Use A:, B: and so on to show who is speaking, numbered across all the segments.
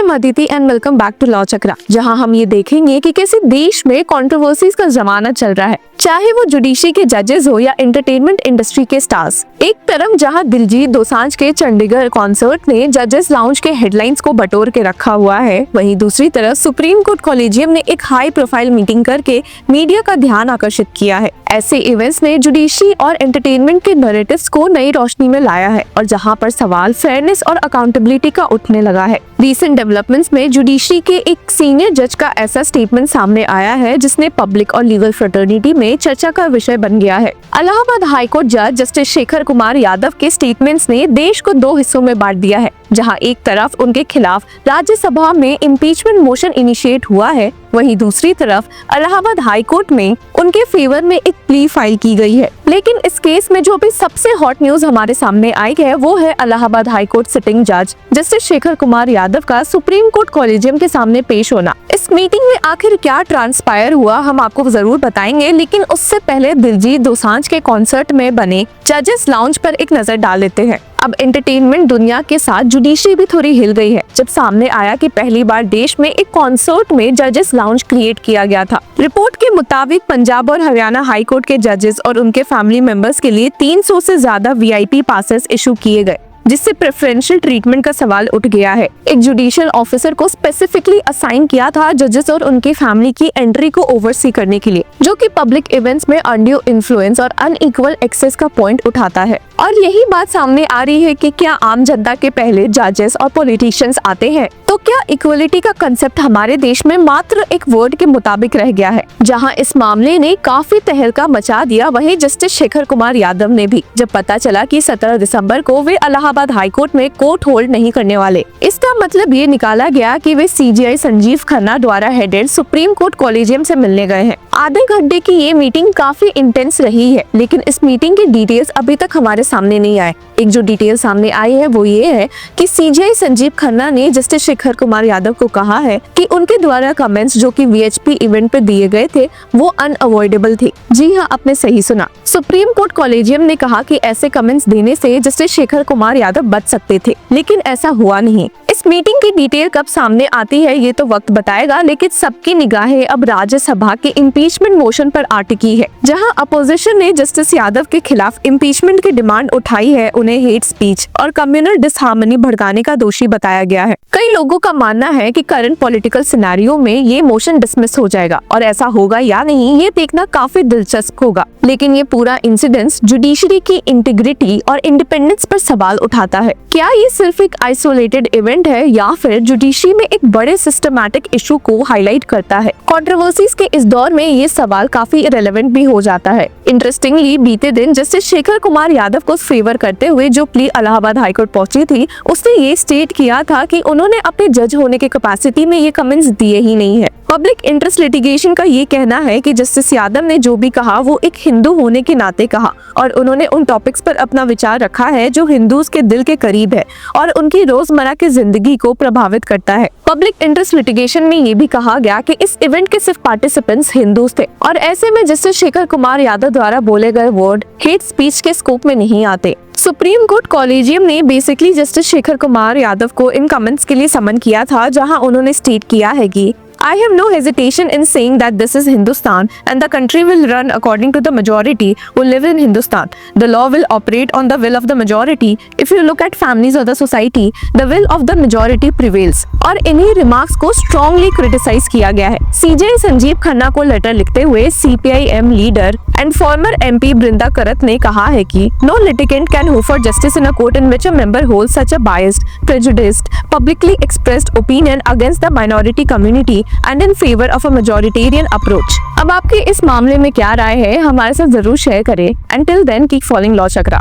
A: am Aditi and welcome back to Law Chakra, जहां हम ये देखेंगे कि कैसे देश में कंट्रोवर्सीज का जमाना चल रहा है, चाहे वो जुडिशरी के जजेस हो या एंटरटेनमेंट इंडस्ट्री के स्टार्स। एक तरफ जहां दिलजीत दोसांझ के चंडीगढ़ कॉन्सर्ट ने जजेस लाउंज के हेडलाइंस को बटोर के रखा हुआ है, वहीं दूसरी तरफ सुप्रीम कोर्ट कॉलेजियम ने एक हाई प्रोफाइल मीटिंग करके मीडिया का ध्यान आकर्षित किया है। ऐसे इवेंट्स ने जुडिशरी और एंटरटेनमेंट के नैरेटिव्स को नई रोशनी में लाया है और जहां पर सवाल फेयरनेस और अकाउंटेबिलिटी का उठने लगा है। रीसेंट डेवलपमेंट्स में जुडिशरी के एक सीनियर जज का ऐसा स्टेटमेंट सामने आया है जिसने पब्लिक और लीगल फ्रेटर्निटी में चर्चा का विषय बन गया है। इलाहाबाद हाईकोर्ट जज जस्टिस शेखर कुमार यादव के स्टेटमेंट्स ने देश को दो हिस्सों में बांट दिया है, जहां एक तरफ उनके खिलाफ राज्यसभा में इम्पीचमेंट मोशन इनिशिएट हुआ है, वहीं दूसरी तरफ इलाहाबाद हाईकोर्ट में उनके फेवर में एक प्ली फाइल की गई है। लेकिन इस केस में जो भी सबसे हॉट न्यूज हमारे सामने आई है वो है इलाहाबाद हाईकोर्ट सिटिंग जज जस्टिस शेखर कुमार यादव का सुप्रीम कोर्ट कॉलेजियम के सामने पेश होना। इस मीटिंग में आखिर क्या ट्रांसपायर हुआ हम आपको जरूर बताएंगे, लेकिन उससे पहले दिलजीत दोसांझ के कॉन्सर्ट में बने जजेस लाउंज पर एक नजर डाल लेते हैं। अब एंटरटेनमेंट दुनिया के साथ जुडिशरी भी थोड़ी हिल गई है जब सामने आया कि पहली बार देश में एक कॉन्सर्ट में जजेस लाउंज क्रिएट किया गया था। रिपोर्ट के मुताबिक पंजाब और हरियाणा हाई कोर्ट के जजेस और उनके फैमिली मेंबर्स के लिए 300 से ज्यादा वीआईपी पासेस इशू किए गए, जिससे प्रेफरेंशियल ट्रीटमेंट का सवाल उठ गया है। एक जुडिशियल ऑफिसर को स्पेसिफिकली असाइन किया था जजेस और उनके फैमिली की एंट्री को ओवरसी करने के लिए, जो कि पब्लिक इवेंट्स में अनड्यू इन्फ्लुएंस और अनइक्वल एक्सेस का पॉइंट उठाता है। और यही बात सामने आ रही है कि क्या आम जनता के पहले जजेस और पॉलिटिशियंस आते हैं, तो क्या इक्वलिटी का कंसेप्ट हमारे देश में मात्र एक वर्ड के मुताबिक रह गया है। जहां इस मामले ने काफी तहलका मचा दिया, वहीं जस्टिस शेखर कुमार यादव ने भी, जब पता चला कि 17 दिसंबर को वे इलाहाबाद हाईकोर्ट में कोर्ट होल्ड नहीं करने वाले। इसका मतलब ये निकाला गया कि वे सीजीआई संजीव खन्ना द्वारा हेडेड सुप्रीम कोर्ट कॉलेजियम से मिलने गए हैं। आधे घंटे की ये मीटिंग काफी इंटेंस रही है, लेकिन इस मीटिंग की डिटेल्स अभी तक हमारे सामने नहीं आए। एक जो डिटेल सामने आई है वो ये है कि सीजीआई संजीव खन्ना ने जस्टिस शेखर कुमार यादव को कहा है कि उनके द्वारा कमेंट्स जो कि वीएचपी इवेंट पे दिए गए थे वो अनअवॉइडेबल थे। जी हाँ, आपने सही सुना। सुप्रीम कोर्ट कॉलेजियम ने कहा कि ऐसे कमेंट्स देने से जस्टिस शेखर कुमार यादव बच सकते थे, लेकिन ऐसा हुआ नहीं। इस मीटिंग की डिटेल कब सामने आती है ये तो वक्त बताएगा, लेकिन सबकी निगाहें अब राज्यसभा के इम्पीचमेंट मोशन पर आ टिकी है, जहां अपोजिशन ने जस्टिस यादव के खिलाफ इम्पीचमेंट की डिमांड उठाई है। उन्हें हेट स्पीच और कम्युनल डिसहार्मनी भड़काने का दोषी बताया गया है। कई लोगों का मानना है कि करंट पॉलिटिकल सिनेरियो में ये मोशन डिसमिस हो जाएगा, और ऐसा होगा या नहीं ये देखना काफी दिलचस्प होगा। लेकिन ये पूरा इंसिडेंस जुडिशरी की इंटीग्रिटी और इंडिपेंडेंस पर सवाल उठाता है। क्या ये सिर्फ एक आइसोलेटेड इवेंट है या फिर जुडिशरी में एक बड़े सिस्टमैटिक इशू को हाईलाइट करता है? कंट्रोवर्सीज के इस दौर में ये सवाल काफी इरेलेवेंट भी हो जाता है। इंटरेस्टिंगली बीते दिन जस्टिस शेखर कुमार यादव को फेवर करते हुए जो प्ली इलाहाबाद हाईकोर्ट पहुंची थी, उसने ये स्टेट किया था कि उन्होंने अपने जज होने के कैपेसिटी में ये कमेंट्स दिए ही नहीं है। पब्लिक इंटरेस्ट लिटिगेशन का ये कहना है कि जस्टिस यादव ने जो भी कहा वो एक हिंदू होने के नाते कहा, और उन्होंने उन टॉपिक्स पर अपना विचार रखा है जो हिंदूज के दिल के करीब है और उनकी रोजमर्रा की जिंदगी को प्रभावित करता है। पब्लिक इंटरेस्ट लिटिगेशन में ये भी कहा गया कि इस इवेंट के सिर्फ पार्टिसिपेंट्स हिंदूज थे, और ऐसे में जस्टिस शेखर कुमार यादव द्वारा बोले गए वर्ड हेट स्पीच के स्कोप में नहीं आते। सुप्रीम कोर्ट कॉलेजियम ने बेसिकली जस्टिस शेखर कुमार यादव को इन कमेंट्स के लिए समन किया था, जहां उन्होंने स्टेट किया है कि I have no hesitation in saying that this is Hindustan and the country will run according to the majority who live in Hindustan. The law will operate on the will of the majority. If you look at families of the society, the will of the majority prevails. और इन्हीं remarks को strongly criticise किया गया है। CGI Sanjeev Khanna को letter लिखते हुए CPIM leader and farmer MP Brinda करत ने कहा है कि no litigant can hope for justice in a court in which a member holds such a biased, prejudiced, publicly expressed opinion against the minority community and in favor of a majoritarian approach. अब आपकी इस मामले में क्या राय है हमारे साथ जरूर शेयर करें। Until then keep following Law Chakra।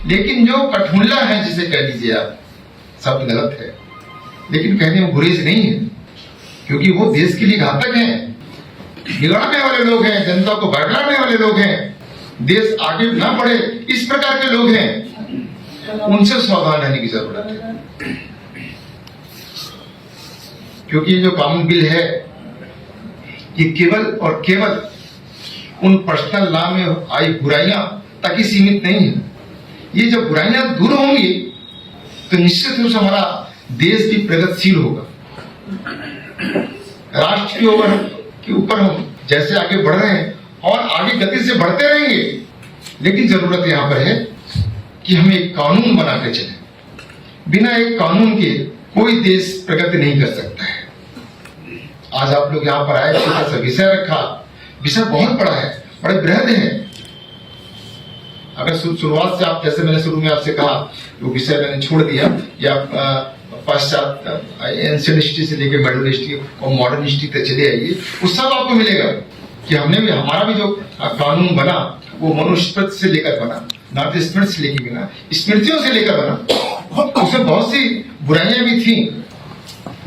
B: लेकिन जो कठमुल्ला है जिसे कह लीजिए आप, शब्द गलत है, लेकिन कहने में गुरेज नहीं है, क्योंकि वो देश के लिए घातक हैं, बिगाड़ने वाले लोग हैं, जनता को भड़काने वाले लोग हैं, देश आगे ना बढ़े इस प्रकार के लोग हैं, उनसे सावधान रहने की जरूरत है। क्योंकि ये जो कानून बिल है ये केवल और केवल उन पर्सनल लॉ में आई बुराइयां तक ही सीमित नहीं है। ये जब बुराइयां दूर होंगी तो निश्चित रूप से हमारा देश भी प्रगतिशील होगा। राष्ट्र के ऊपर हम जैसे आगे बढ़ रहे हैं और आगे गति से बढ़ते रहेंगे, लेकिन जरूरत यहां पर है कि हमें एक कानून बना के चले। बिना एक कानून के कोई देश प्रगति नहीं कर सकता है। आज आप लोग यहां पर आए, छोटा सा विषय रखा, विषय बहुत बड़ा है, बड़े बृहद है। अगर शुरुआत से आप, जैसे मैंने शुरू में आपसे कहा, वो विषय मैंने छोड़ दिया, या पश्चात एंशिएंट हिस्ट्री से लेकर मिडिल हिस्ट्री और मॉडर्न हिस्ट्री तक चले आइए, वो सब आपको मिलेगा कि हमने भी, हमारा भी जो कानून बना वो मनुस्मृति से लेकर बना, नाट्य स्मृति से लेकर बना, स्मृतियों से लेकर बना। उसमें बहुत सी बुराइयां भी थी,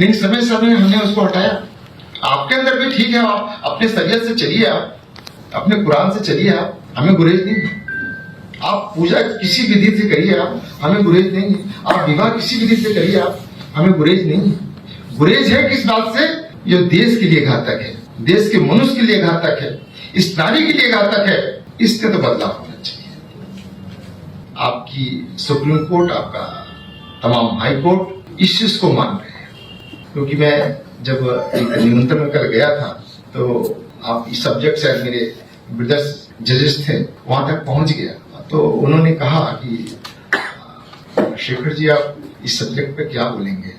B: लेकिन समय समय हमने उसको हटाया। आपके अंदर भी ठीक है, आप अपने शरीयत से चलिए, आप अपने कुरान से चलिए, आप हमें गुरेज नहीं। आप पूजा किसी विधि से करिए, आप हमें गुरेज नहीं। आप विवाह किसी विधि से करिए, आप हमें गुरेज नहीं। गुरेज है किस बात से? जो देश के लिए घातक है, देश के मनुष्य के लिए घातक है, इस नारी के लिए घातक है, इससे तो बदलाव होना चाहिए। आपकी सुप्रीम कोर्ट, आपका तमाम हाई कोर्ट इस चीज को मान रहे हैं। क्योंकि मैं जब एक निमंत्रण में कल गया था, तो आप इस सब्जेक्ट से मेरे ब्रदर्स जजेस थे, वहां तक पहुंच गया, तो उन्होंने कहा कि शेखर जी, आप इस सब्जेक्ट पे क्या बोलेंगे,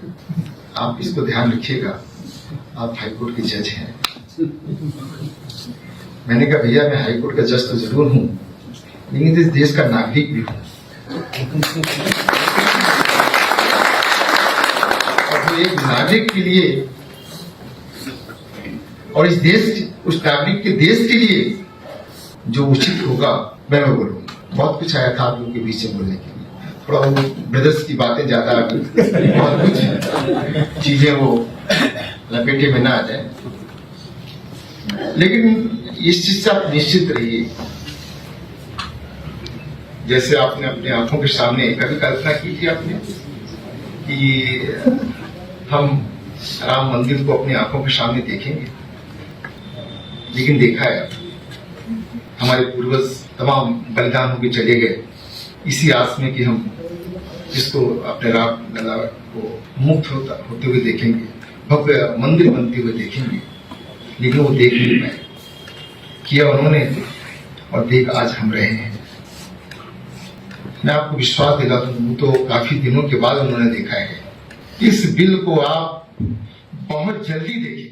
B: आप इसको ध्यान रखिएगा, आप हाईकोर्ट के जज हैं। मैंने कहा भैया, मैं हाईकोर्ट का जज तो जरूर हूं, लेकिन इस देश का नागरिक भी हूं। और एक नागरिक के लिए और इस देश, उस नागरिक के देश के लिए जो उचित होगा मैं वो बोलूंगा। बहुत कुछ आया था आप लोगों के बीच में बोलने के लिए, थोड़ा वो ब्रदर्स की बातें ज्यादा आ गई, बहुत कुछ चीजें वो लपेटे में ना आ जाए, लेकिन इस चीज से आप निश्चित रहिए। जैसे आपने अपने आंखों के सामने कभी कल्पना की थी आपने कि हम राम मंदिर को अपनी आंखों के सामने देखेंगे? लेकिन देखा है, हमारे पूर्वज तमाम बलिदान होकर चले गए इसी आस में कि हम इसको अपने राम लला को मुक्त होते हुए देखेंगे, भव्य मंदिर बनते हुए देखेंगे, लेकिन वो देख नहीं पाए। किया उन्होंने, और देख आज हम रहे हैं। मैं आपको विश्वास दिलाता हूं, तो काफी दिनों के बाद उन्होंने देखा है। इस बिल को आप बहुत जल्दी देखेंगे।